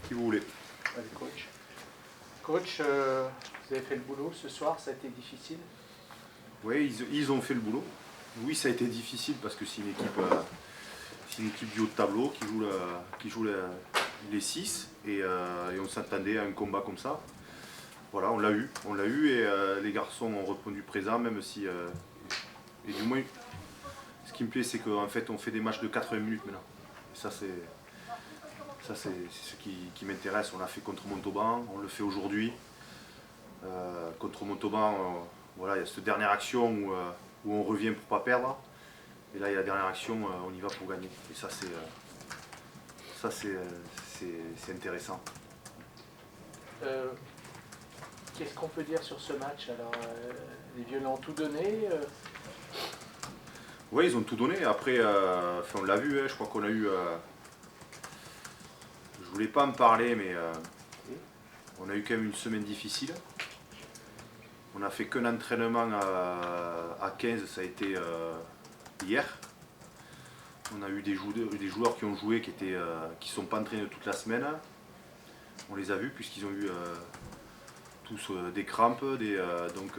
qui vous voulez. Allez, coach. Coach, vous avez fait le boulot ce soir, ça a été difficile? Oui, ils ont fait le boulot. Oui, ça a été difficile parce que c'est une équipe du haut de tableau qui joue les 6 et on s'attendait à un combat comme ça. Voilà, on l'a eu et les garçons ont répondu présent, même si. Et du moins, ce qui me plaît, c'est qu'en fait, on fait des matchs de 80 minutes maintenant. Et ça, c'est ce qui m'intéresse. On l'a fait contre Montauban, on le fait aujourd'hui. Contre Montauban, voilà, il y a cette dernière action où on revient pour ne pas perdre. Et là, il y a la dernière action, on y va pour gagner. Et ça, c'est intéressant. Qu'est-ce qu'on peut dire sur ce match? Alors, les Violets ont tout donné. Oui, ils ont tout donné. Après, on l'a vu, hein, je crois qu'on a eu. Je voulais pas en parler, mais on a eu quand même une semaine difficile. On a fait qu'un entraînement à 15, ça a été hier. On a eu des joueurs qui ont joué qui ne sont pas entraînés toute la semaine. On les a vus puisqu'ils ont eu tous des crampes. Donc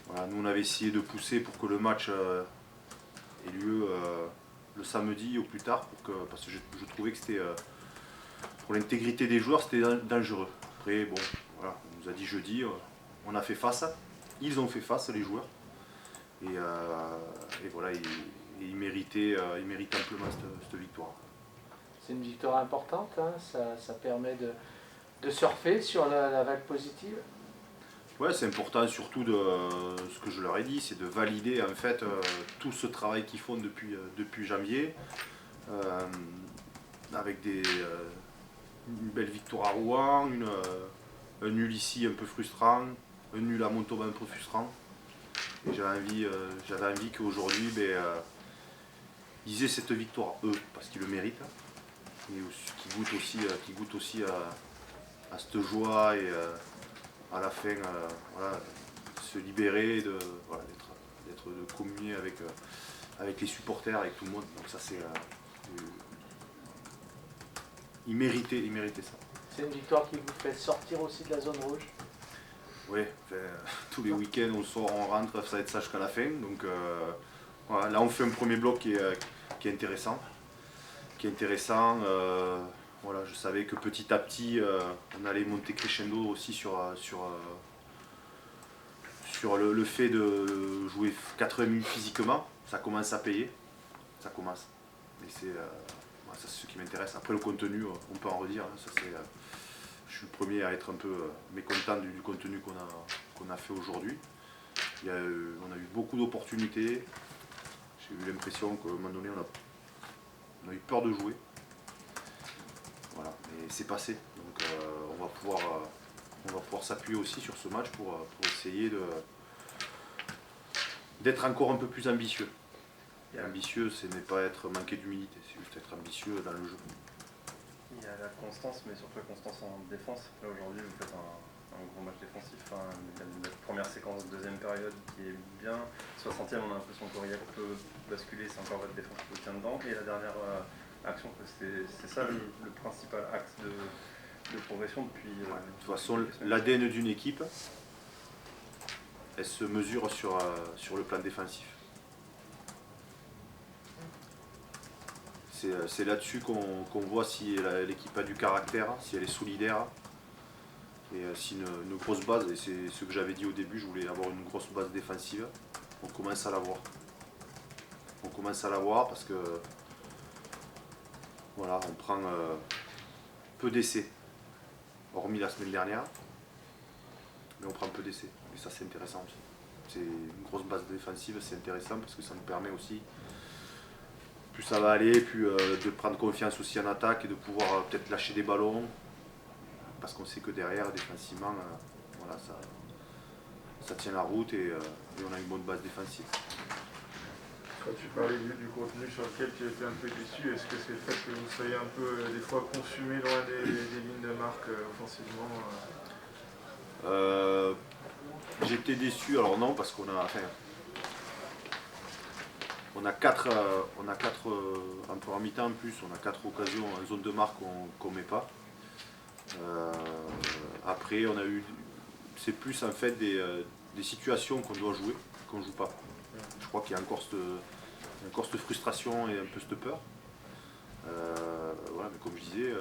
voilà, nous on avait essayé de pousser pour que le match ait lieu le samedi au plus tard parce que je trouvais que c'était pour l'intégrité des joueurs c'était dangereux. Après bon voilà, on nous a dit jeudi, on a fait face, ils ont fait face les joueurs et voilà, ils méritaient amplement cette victoire. C'est une victoire importante, hein, ça permet de surfer sur la vague positive. Ouais, c'est important surtout de ce que je leur ai dit, c'est de valider en fait tout ce travail qu'ils font depuis janvier, avec une belle victoire à Rouen, un nul ici un peu frustrant, un nul à Montauban un peu frustrant. Et j'avais envie qu'aujourd'hui, ils aient cette victoire eux, parce qu'ils le méritent, et qu'ils goûtent aussi à cette joie et à la fin, voilà, se libérer, de communier avec les supporters, avec tout le monde. Donc ça c'est ils méritaient ça. C'est une victoire qui vous fait sortir aussi de la zone rouge? Oui, tous les week-ends on sort, on rentre, ça va être ça jusqu'à la fin. Donc voilà, là on fait un premier bloc qui est intéressant. Voilà, je savais que petit à petit on allait monter crescendo aussi sur le fait de jouer 80 minutes physiquement. Ça commence à payer, ça commence. Mais c'est ce qui m'intéresse. Après le contenu, on peut en redire. Hein, je suis le premier à être un peu mécontent du contenu qu'on a fait aujourd'hui. On a eu beaucoup d'opportunités. J'ai eu l'impression qu'à un moment donné, on a eu peur de jouer. Voilà, mais c'est passé. Donc on va pouvoir s'appuyer aussi sur ce match pour essayer d'être encore un peu plus ambitieux. Et ambitieux, ce n'est pas être manqué d'humilité, c'est juste être ambitieux dans le jeu. Il y a la constance, mais surtout la constance en défense. Là aujourd'hui, vous faites un gros match défensif. Enfin, il y a la première séquence de deuxième période qui est bien. 60e, on a l'impression qu'Aurillac peut basculer, c'est encore votre défense qui vous tient dedans. Et la dernière action, c'est ça le principal axe de progression depuis. De toute façon, l'ADN d'une équipe, elle se mesure sur le plan défensif. C'est là-dessus qu'on voit si l'équipe a du caractère, si elle est solidaire. Et si une grosse base, et c'est ce que j'avais dit au début, je voulais avoir une grosse base défensive, on commence à l'avoir. On commence à l'avoir parce que voilà, on prend peu d'essais, hormis la semaine dernière, mais on prend peu d'essais. Et ça c'est intéressant aussi. C'est une grosse base défensive, c'est intéressant parce que ça nous permet aussi, plus ça va aller, plus de prendre confiance aussi en attaque et de pouvoir peut-être lâcher des ballons. Parce qu'on sait que derrière, défensivement, voilà, ça tient la route et on a une bonne base défensive. Quand tu parlais du contenu sur lequel tu étais un peu déçu, est-ce que c'est le fait que vous soyez un peu des fois consumé loin des lignes de marque offensivement J'étais déçu, alors non, parce qu'on a. Enfin, On a 4 en première mi-temps en plus, on a 4 occasions en zone de marque qu'on met pas. Après, c'est plus en fait des situations qu'on doit jouer, qu'on joue pas. Je crois qu'il y a encore cette frustration et un peu cette peur. Voilà, mais comme je disais,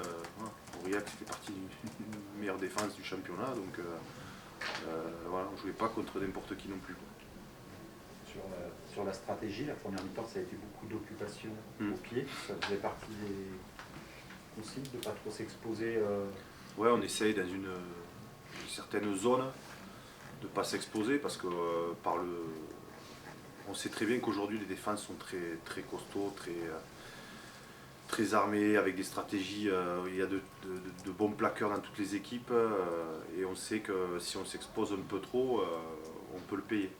Aurillac fait partie d'une meilleure défense du championnat, donc voilà, on ne jouait pas contre n'importe qui non plus. Sur la stratégie, la première mi-temps, ça a été beaucoup d'occupation au pied. Ça faisait partie des consignes de ne pas trop s'exposer. Ouais, on essaye dans une certaine zone de ne pas s'exposer parce que on sait très bien qu'aujourd'hui les défenses sont très, très costauds, très armées, avec des stratégies. Il y a de bons plaqueurs dans toutes les équipes et on sait que si on s'expose un peu trop, on peut le payer.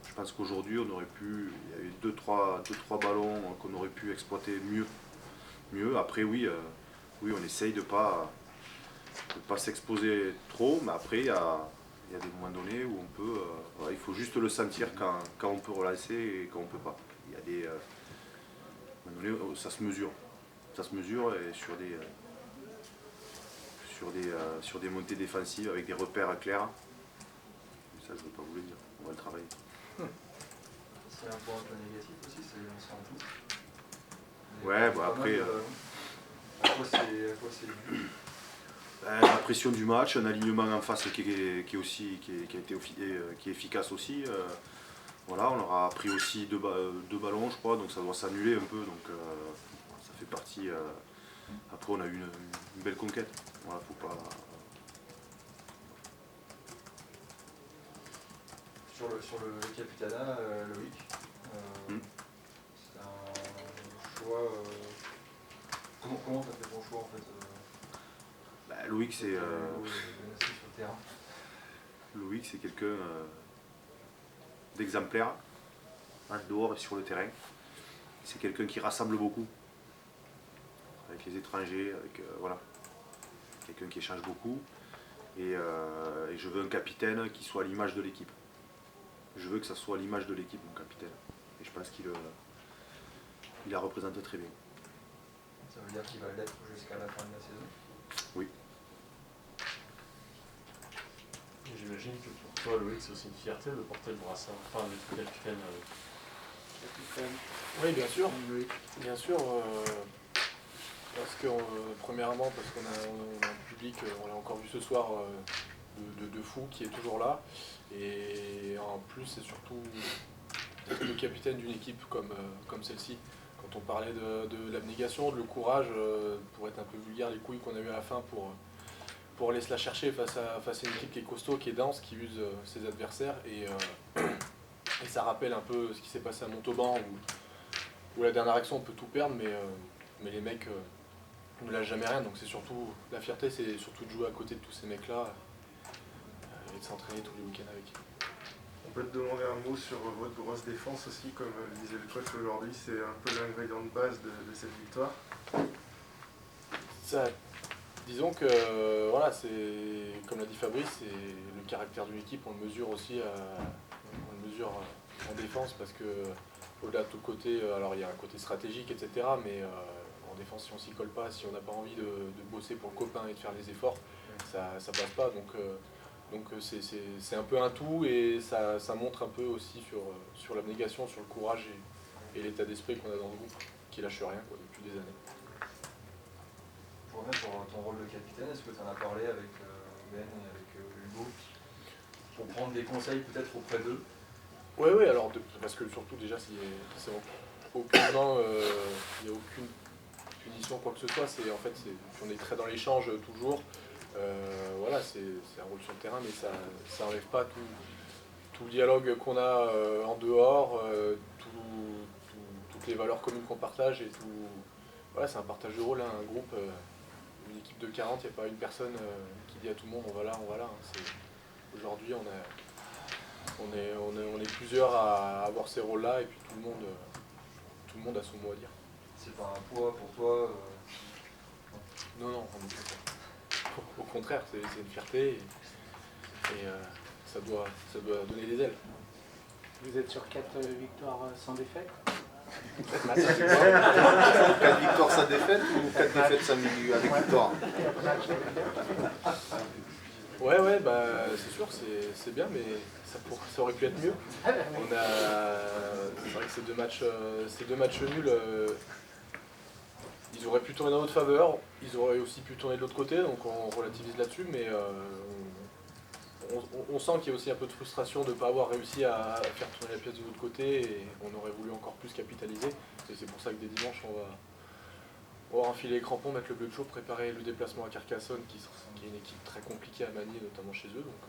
Je pense qu'aujourd'hui, il y a eu 2-3 ballons qu'on aurait pu exploiter mieux. Après, oui, on essaye de ne pas s'exposer trop, mais après, il y a des moments donnés où on peut. Il faut juste le sentir quand on peut relancer et quand on ne peut pas. Il y a des moments donnés où ça se mesure. Ça se mesure et sur des montées défensives avec des repères clairs. Ça, je ne veux pas vous le dire. On va le travailler. C'est un point un peu négatif aussi, c'est l'ancien en touche. Ouais, bon après. À quoi c'est dû? La pression du match, un alignement en face qui est efficace aussi. Voilà, on aura pris aussi deux ballons, je crois, donc ça doit s'annuler un peu. Donc ça fait partie. Après, on a eu une belle conquête. Voilà, faut pas. Sur le capitanat, Loïc, c'est un choix. Comment tu as fait ton choix en fait Loïc, c'est. sur le terrain. Loïc, c'est quelqu'un d'exemplaire, en dehors et sur le terrain. C'est quelqu'un qui rassemble beaucoup, avec les étrangers, voilà. Quelqu'un qui échange beaucoup. Et je veux un capitaine qui soit à l'image de l'équipe. Je veux que ça soit à l'image de l'équipe, mon capitaine. Et je pense qu'il la représente très bien. Ça veut dire qu'il va l'être jusqu'à la fin de la saison? Oui. J'imagine que pour toi, Loïc, c'est aussi une fierté de porter le brassard, enfin d'être capitaine. Oui, bien sûr. Bien sûr. Parce que, premièrement, parce qu'on a un public, on l'a encore vu ce soir, de fou qui est toujours là. Et en plus, c'est surtout le capitaine d'une équipe comme celle-ci. Quand on parlait de l'abnégation, le courage, pour être un peu vulgaire, les couilles qu'on a eu à la fin pour aller se la chercher face à une équipe qui est costaud, qui est dense, qui use ses adversaires. Et ça rappelle un peu ce qui s'est passé à Montauban, où la dernière action on peut tout perdre, mais les mecs ne lâchent jamais rien. Donc c'est surtout, la fierté, c'est surtout de jouer à côté de tous ces mecs-là et de s'entraîner tous les week-ends avec. On peut te demander un mot sur votre grosse défense aussi, comme disait le coach aujourd'hui, c'est un peu l'ingrédient de base de cette victoire. Disons que, voilà, c'est comme l'a dit Fabrice, c'est le caractère d'une équipe, on le mesure aussi en défense, parce que au-delà de tout côté, alors il y a un côté stratégique, etc., mais en défense, si on s'y colle pas, si on n'a pas envie de bosser pour le copain et de faire les efforts, ça passe pas. Donc c'est un peu un tout, et ça montre un peu aussi sur l'abnégation, sur le courage et l'état d'esprit qu'on a dans le groupe, qui lâche rien depuis des années. Pour revenir sur ton rôle de capitaine, est-ce que tu en as parlé avec Ben et avec Hugo pour prendre des conseils peut-être auprès d'eux? Oui, alors parce que surtout déjà, c'est aucunement, il n'y a aucune punition, quoi que ce soit. On est très dans l'échange toujours. Voilà, c'est un rôle sur le terrain, mais ça n'enlève pas tout le dialogue qu'on a en dehors, toutes les valeurs communes qu'on partage et tout. Voilà, c'est un partage de rôle, hein, un groupe, une équipe de 40, il n'y a pas une personne qui dit à tout le monde on va là. Hein. Aujourd'hui, on est plusieurs à avoir ces rôles-là, et puis tout le monde a son mot à dire. C'est pas un poids pour toi Non, au contraire, c'est une fierté, et ça doit donner des ailes. Vous êtes sur 4 victoires sans défaite? 4 victoires sans défaite ou 4 défaites sans avec victoire? Ouais, bah c'est sûr, c'est bien, mais ça aurait pu être mieux. C'est vrai que ces deux matchs nuls, ils auraient pu tourner dans notre faveur, ils auraient aussi pu tourner de l'autre côté, donc on relativise là-dessus, mais on sent qu'il y a aussi un peu de frustration de ne pas avoir réussi à faire tourner la pièce de l'autre côté, et on aurait voulu encore plus capitaliser. Et c'est pour ça que dès dimanche, on va enfiler les crampons, mettre le bleu de chaud, préparer le déplacement à Carcassonne, qui est une équipe très compliquée à manier, notamment chez eux. Donc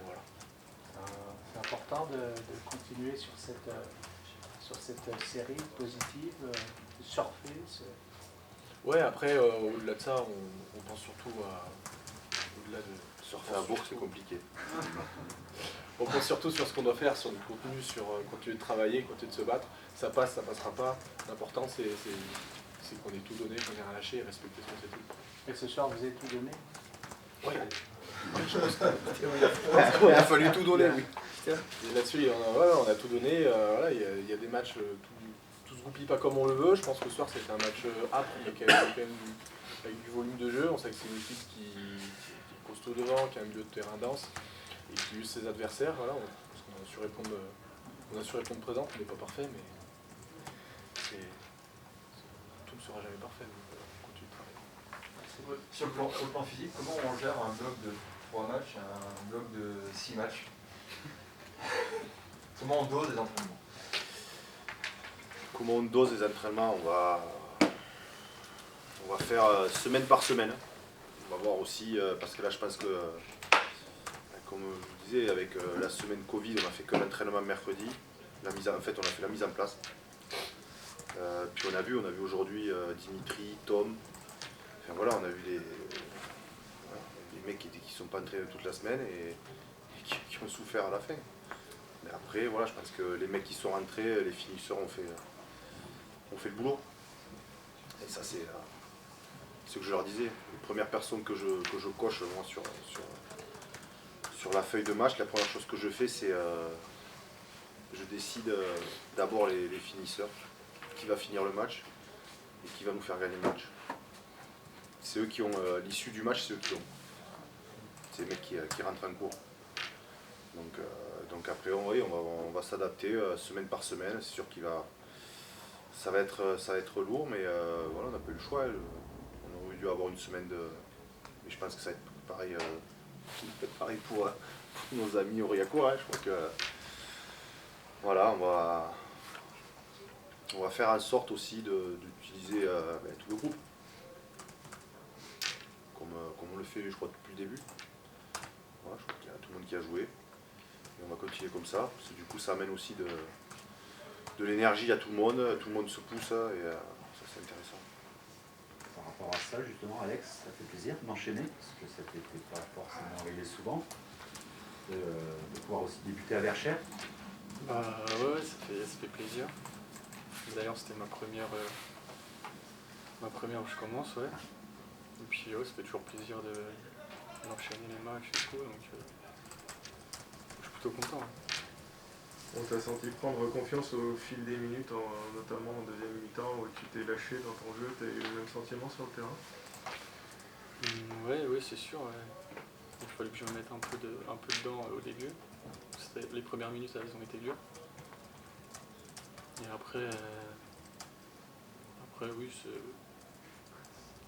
voilà. C'est important de continuer sur cette série positive, de surfer. Ouais, après, au-delà de ça, on pense surtout au-delà de surfer À Bourg, c'est compliqué. On pense surtout sur ce qu'on doit faire, sur du contenu, sur continuer de travailler, continuer de se battre. Ça passe, ça passera pas. L'important, c'est qu'on ait tout donné, qu'on ait rien lâché et respecter ce qu'on s'est dit. Et ce soir, vous avez tout donné? Oui. Il a fallu tout donner, oui. Et là-dessus, on a tout donné. Voilà, il y a des matchs, tout se goupille pas comme on le veut. Je pense que ce soir, c'était un match âpre, mais quand même avec du volume de jeu. On sait que c'est une équipe qui est costaud devant, qui a un milieu de terrain dense et qui use ses adversaires. Voilà, on a su répondre présent. On n'est pas parfait, mais tout ne sera jamais parfait. Donc, on continue de travailler. Sur le plan physique, comment on gère un bloc de 3 matchs et un bloc de 6 matchs? Comment on dose les entraînements? Comment on dose les entraînements? On va faire semaine par semaine. On va voir aussi, parce que là je pense que, comme je vous disais, avec la semaine Covid, on a fait que l'entraînement mercredi. On a fait la mise en place. Puis on a vu aujourd'hui Dimitri, Tom. Enfin voilà, on a vu les mecs qui sont pas entraînés toute la semaine et qui ont souffert à la fin. Mais après, voilà, je pense que les mecs qui sont rentrés, les finisseurs ont fait le boulot. Et ça, c'est ce que je leur disais. Les premières personnes que je coche moi, sur la feuille de match, la première chose que je fais, c'est je décide d'abord les finisseurs, qui va finir le match et qui va nous faire gagner le match. C'est eux qui ont l'issue du match, c'est eux qui ont. C'est les mecs qui rentrent en cours. Donc après, on va s'adapter semaine par semaine. C'est sûr ça va être lourd, mais voilà, on n'a pas eu le choix. On aurait dû avoir une semaine de. Mais je pense que ça va être pareil pour nos amis Aurillacourt. Hein. Je crois que voilà, on va faire en sorte aussi d'utiliser tout le groupe, comme on le fait, je crois, depuis le début. Voilà, je crois qu'il y a tout le monde qui a joué. Et on va continuer comme ça, parce que du coup ça amène aussi de l'énergie à tout le monde se pousse, et ça c'est intéressant. Par rapport à ça, justement, Alex, ça fait plaisir d'enchaîner, parce que ça n'était pas forcément arrivé souvent, de pouvoir aussi débuter à Verchères. Ouais, ça fait plaisir. D'ailleurs, c'était ma première où je commence, ouais. Et puis, ça fait toujours plaisir d'enchaîner les matchs et tout, donc je suis plutôt content. Hein. On t'a senti prendre confiance au fil des minutes, notamment en deuxième mi-temps, où tu t'es lâché dans ton jeu, tu as eu le même sentiment sur le terrain? Ouais, c'est sûr. Ouais. Il fallait que je me mette un peu dedans au début. Les premières minutes, elles ont été dures. Et après oui,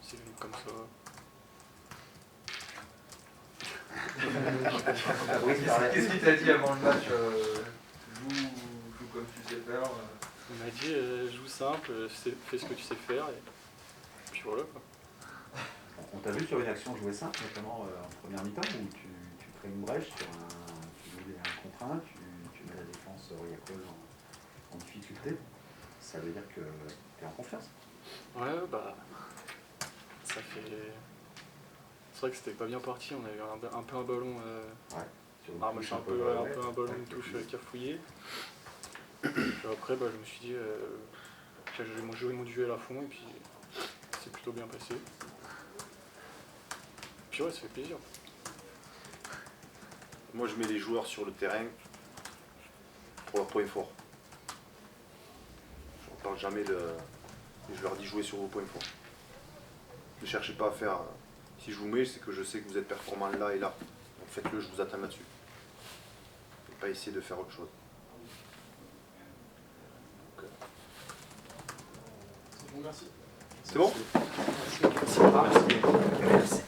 c'est venu comme ça. Qu'est-ce qu'il t'a dit avant le match? Joue comme tu sais faire. Il m'a dit joue simple, fais ce que tu sais faire, et puis voilà quoi. On t'a vu sur une action jouer simple, notamment en première mi-temps, où tu crées une brèche sur tu joues un contre 1, tu mets la défense Aurillacourt en difficulté. Ça veut dire que tu es en confiance. Ouais, ça fait. C'est vrai que c'était pas bien parti, on a eu un peu un ballon. Sur une moi, touche c'est un peu un ballon, une touche cafouillée. Puis après, je me suis dit, j'ai joué mon duel à fond et puis c'est plutôt bien passé. Puis ouais, ça fait plaisir. Moi je mets les joueurs sur le terrain pour leurs points forts. Je ne parle jamais de... Je leur dis jouez sur vos points forts. Ne cherchez pas à faire... Si je vous mets, c'est que je sais que vous êtes performant là et là. Donc faites-le, je vous attends là-dessus. Et pas essayer de faire autre chose. Donc, Merci. c'est bon? Merci. Merci.